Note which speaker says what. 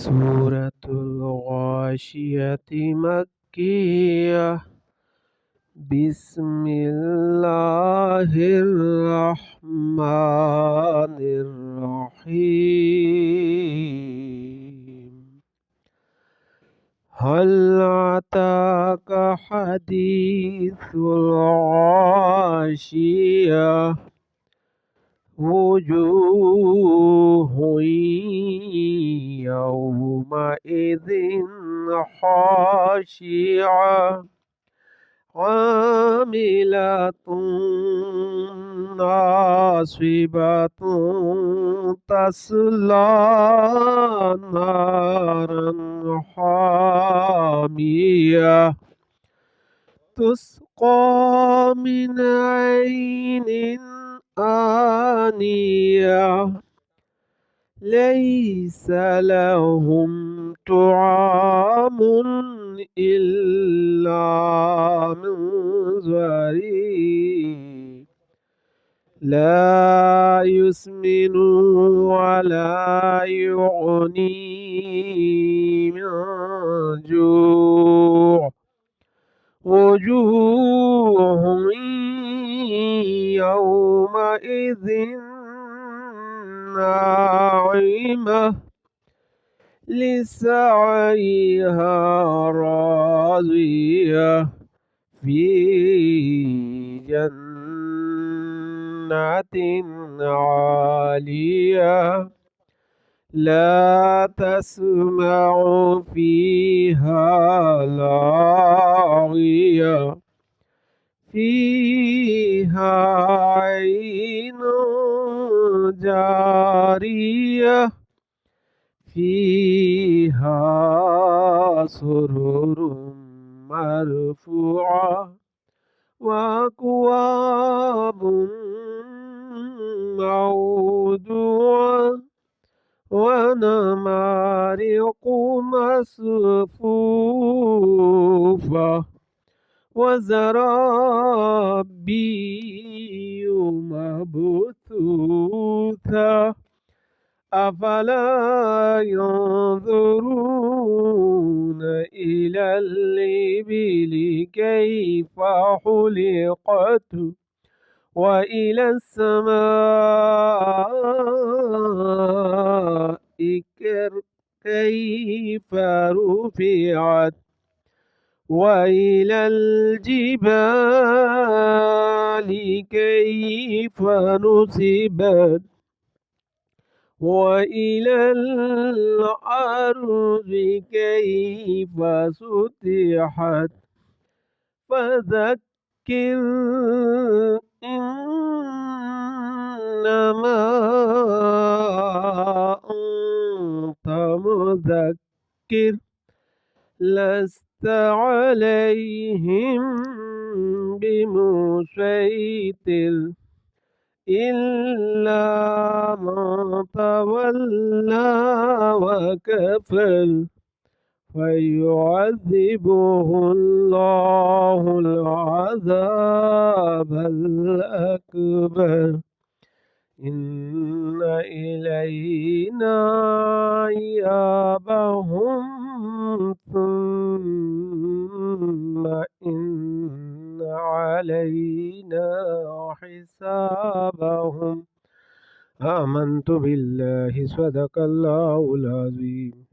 Speaker 1: Suratul Ghashiyati Makkiyah. Bismillahirrahmanirrahim. Hal ataka hadithul ghashiyah. Wujuhun yawma'idhin khashi'ah, amilatun nasibatun, tasla naran hamiyah, tusqa min aynin آنية, ليس لهم طعام إلا من ضريع, لا يسمن ولا يغني من جوع. وجوه يومئذ ناعمة, لسعيها راضية, في جنة عالية, لا تسمع فيها لاغية, فيها عين جارية, فيها سرر مرفوعة, وأكواب موضوعة, ونمارق مصفوفة, وزرابي مبثوثة. أفلا ينظرون إلى الإبل كيف خلقت, وإلى السماء كيف رفعت, وإلى الجبال كيف نصبت, وإلى الأرض كيف سطحت. فذكر إنما أنت مذكر, لست عليهم بمسيطر, إلا من تولى وكفر, فيعذبه الله العذاب الأكبر. إن إلينا إيابهم, ثم إن علينا حسابهم. آمنت بالله. صدق الله العظيم.